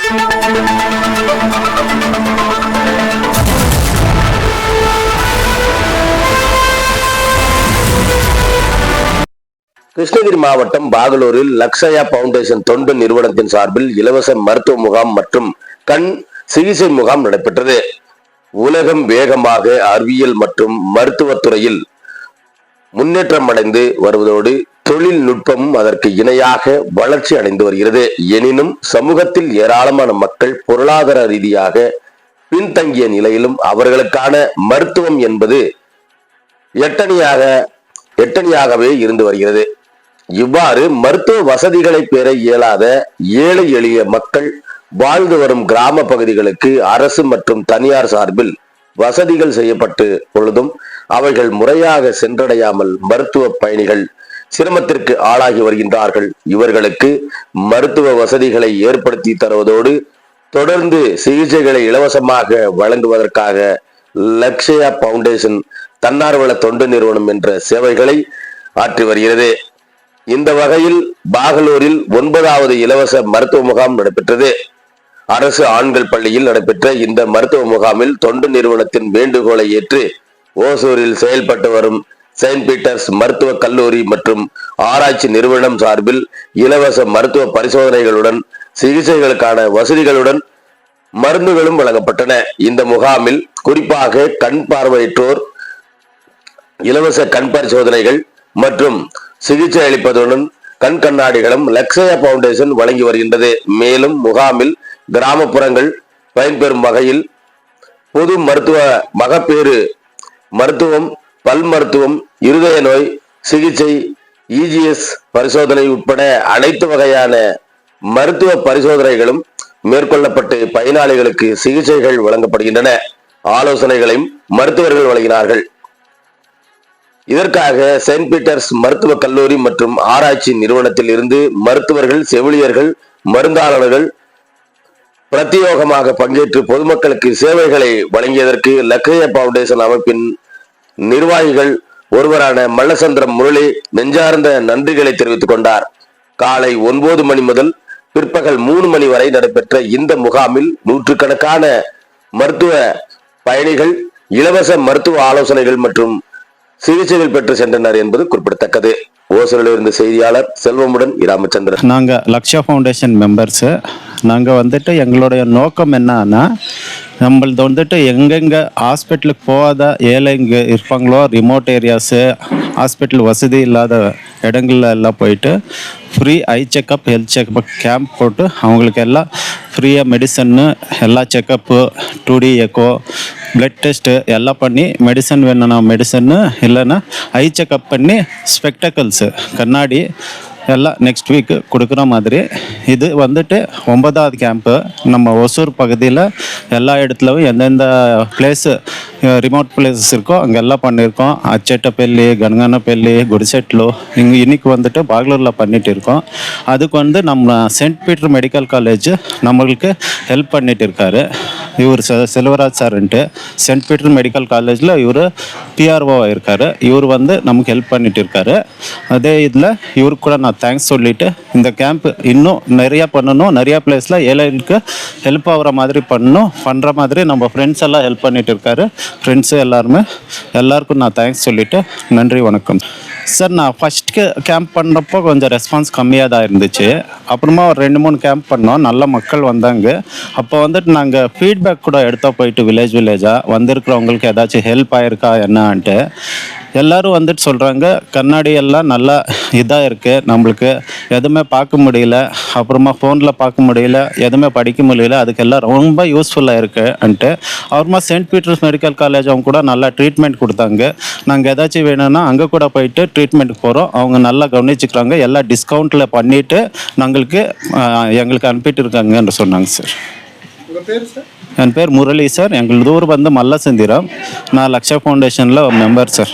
கிருஷ்ணகிரி மாவட்டம் பாகலூரில் லக்ஷயா பவுண்டேஷன் தொண்டு நிறுவனத்தின் சார்பில் இலவச மருத்துவ முகாம் மற்றும் கண் சிகிச்சை முகாம் நடைபெற்றது. உலகம் வேகமாக அறிவியல் மற்றும் மருத்துவத்துறையில் முன்னேற்றம் அடைந்து வருவதோடு தொழில்நுட்பமும் அதற்கு இணையாக வளர்ச்சி அடைந்து வருகிறது. எனினும் சமூகத்தில் ஏராளமான மக்கள் பொருளாதார ரீதியாக பின்தங்கிய நிலையிலும் அவர்களுக்கான மருத்துவம் என்பது எட்டணியாகவே இருந்து வருகிறது. இவ்வாறு மருத்துவ வசதிகளை பெற இயலாத ஏழை எளிய மக்கள் வாழ்ந்து வரும் கிராம பகுதிகளுக்கு அரசு மற்றும் தனியார் சார்பில் வசதிகள் செய்யப்பட்டு பொழுதும் அவைகள் முறையாக சென்றடையாமல் மருத்துவ பயணிகள் சிரமத்திற்கு ஆளாகி வருகின்றார்கள். இவர்களுக்கு மருத்துவ வசதிகளை ஏற்படுத்தி தருவதோடு தொடர்ந்து சிகிச்சைகளை இலவசமாக வழங்குவதற்காக லக்ஷயா பவுண்டேஷன் தன்னார்வல தொண்டு நிறுவனம் என்ற சேவைகளை ஆற்றி வருகிறது. இந்த வகையில் பாகலூரில் 9வது இலவச மருத்துவ முகாம் நடைபெற்றது. அரசு ஆண்கள் பள்ளியில் நடைபெற்ற இந்த மருத்துவ முகாமில் தொண்டு நிறுவனத்தின் வேண்டுகோளை ஏற்று ஓசூரில் செயல்பட்டு வரும் செயின்ட் பீட்டர்ஸ் மருத்துவ கல்லூரி மற்றும் ஆராய்ச்சி நிறுவனம் சார்பில் இலவச மருத்துவ பரிசோதனைகளுடன் சிகிச்சைகளுக்கான வசதிகளுடன் மருந்துகளும் வழங்கப்பட்டன. இந்த முகாமில் குறிப்பாக கண் பார்வையற்றோர் இலவச கண் பரிசோதனைகள் மற்றும் சிகிச்சை அளிப்பதுடன் கண் கண்ணாடிகளும் லக்ஷயா பவுண்டேஷன் வழங்கி வருகின்றது. மேலும் முகாமில் கிராமப்புறங்கள் பயன்பெறும் வகையில் பொது மருத்துவ, மகப்பேறு மருத்துவம், பல் மருத்துவம், இருதய நோய் சிகிச்சை, EGS பரிசோதனை உட்பட அனைத்து வகையான மருத்துவ பரிசோதனைகளும் மேற்கொள்ளப்பட்டு பயனாளிகளுக்கு சிகிச்சைகள் வழங்கப்படுகின்றன. ஆலோசனைகளையும் மருத்துவர்கள் வழங்கினார்கள். இதற்காக செயின்ட் பீட்டர்ஸ் மருத்துவ கல்லூரி மற்றும் ஆராய்ச்சி நிறுவனத்தில் இருந்து மருத்துவர்கள், செவிலியர்கள், மருந்தாளர்கள் பிரத்யேகமாக பங்கேற்று பொதுமக்களுக்கு சேவைகளை வழங்கியதற்கு லக்ஷயா பவுண்டேஷன் அமைப்பின் நிர்வாகிகள் ஒருவரான மல்லசந்திரம் முரளி நெஞ்சார்ந்த நன்றிகளை தெரிவித்துக் கொண்டார். காலை 9 மணி முதல் பிற்பகல் 3 மணி வரை நடைபெற்ற இந்த முகாமில் நூற்றுக்கணக்கான மருத்துவ பயணிகள் இலவச மருத்துவ ஆலோசனைகள் மற்றும் சிகிச்சைகள் பெற்று சென்றனர் என்பது குறிப்பிடத்தக்கது. ஓசூரிலிருந்து செய்தியாளர் செல்வமுடன் ராமச்சந்திரன். நாங்கள் லக்ஷயா ஃபவுண்டேஷன் மெம்பர்ஸு. நாங்கள் எங்களுடைய நோக்கம் என்னன்னா, நம்மளது எங்கெங்கே ஹாஸ்பிட்டலுக்கு போகாத ஏழைங்க இருப்பாங்களோ, ரிமோட் ஏரியாஸு, ஹாஸ்பிட்டல் வசதி இல்லாத இடங்கள்ல எல்லாம் போயிட்டு ஃப்ரீ ஐ செக்கப், ஹெல்த் செக்கப் கேம்ப் போட்டு அவங்களுக்கு எல்லாம் ஃப்ரீயாக மெடிசன்னு, எல்லா checkup, 2D echo, blood test எல்லாம் பண்ணி, மெடிசன் வேணும்னா மெடிசன்னு, இல்லைன்னா ஐ செக்கப் பண்ணி ஸ்பெக்டக்கல்ஸு கண்ணாடி எல்லாம் நெக்ஸ்ட் வீக்கு கொடுக்குற மாதிரி. இது 9வது கேம்ப்பு. நம்ம ஒசூர் பகுதியில் எல்லா இடத்துலையும் எந்தெந்த பிளேஸு ரிமோட் பிளேசஸ் இருக்கோ அங்கெல்லாம் பண்ணியிருக்கோம். அச்சேட்டப்பள்ளி, கனகனப்பள்ளி, குடிசெட்லு, இன்னைக்கு பாகலூரில் பண்ணிட்டு இருக்கோம். அதுக்கு நம்ம செயின்ட் பீட்டர் மெடிக்கல் காலேஜ் நம்மளுக்கு ஹெல்ப் பண்ணிட்டு இருக்காரு. இவர் செல்வராஜ் சார்ன்ட்டு செயின்ட் பீட்டர் மெடிக்கல் காலேஜில் இவர் PRO இருக்கார். இவர் நமக்கு ஹெல்ப் பண்ணிட்டு இருக்காரு. அதே இதில் இவருக்கு கூட நான் தேங்க்ஸ் சொல்லிவிட்டு, இந்த கேம்ப் இன்னும் நிறையா பண்ணணும், நிறையா பிளேஸில் ஏழைகளுக்கு ஹெல்ப் ஆகிற மாதிரி பண்ணுற மாதிரி நம்ம ஃப்ரெண்ட்ஸ் எல்லாம் ஹெல்ப் பண்ணிட்டு இருக்காரு. ஃப்ரெண்ட்ஸு எல்லாருக்கும் நான் தேங்க்ஸ் சொல்லிவிட்டு நன்றி, வணக்கம் சார். நான் ஃபஸ்ட்டு கேம்ப் பண்ணுறப்போ கொஞ்சம் ரெஸ்பான்ஸ் கம்மியாக தான் இருந்துச்சு. அப்புறமா ஒரு 2-3 கேம்ப் பண்ணோம், நல்ல மக்கள் வந்தாங்க. அப்போ நாங்கள் ஃபீட்பேக் கூட எடுத்தோம், போயிட்டு வில்லேஜாக வந்திருக்கிறவங்களுக்கு ஏதாச்சும் ஹெல்ப் ஆகிருக்கா என்னான்ட்டு. எல்லோரும் சொல்கிறாங்க, கண்ணாடி எல்லாம் நல்லா இதாக இருக்குது, நம்மளுக்கு எதுவுமே பார்க்க முடியல, அப்புறமா ஃபோனில் பார்க்க முடியல, எதுவுமே படிக்க முடியல, அதுக்கெல்லாம் ரொம்ப யூஸ்ஃபுல்லாக இருக்குன்ட்டு. அப்புறமா செயின்ட் பீட்டர்ஸ் மெடிக்கல் காலேஜ் அவங்க கூட நல்லா ட்ரீட்மெண்ட் கொடுத்தாங்க. நாங்கள் ஏதாச்சும் வேணும்னா அங்கே கூட போயிட்டு ட்ரீட்மெண்ட்டுக்கு போகிறோம். அவங்க நல்லா கவனிச்சுக்கிறாங்க, எல்லாம் டிஸ்கவுண்ட்டில் பண்ணிவிட்டு எங்களுக்கு அனுப்பிட்டு இருக்காங்கன்னு சொன்னாங்க சார். என் பேர் முரளி சார். எங்களது ஊர் மல்லசந்திரம். நான் லக்ஷயா ஃபவுண்டேஷனில் மெம்பர் சார்.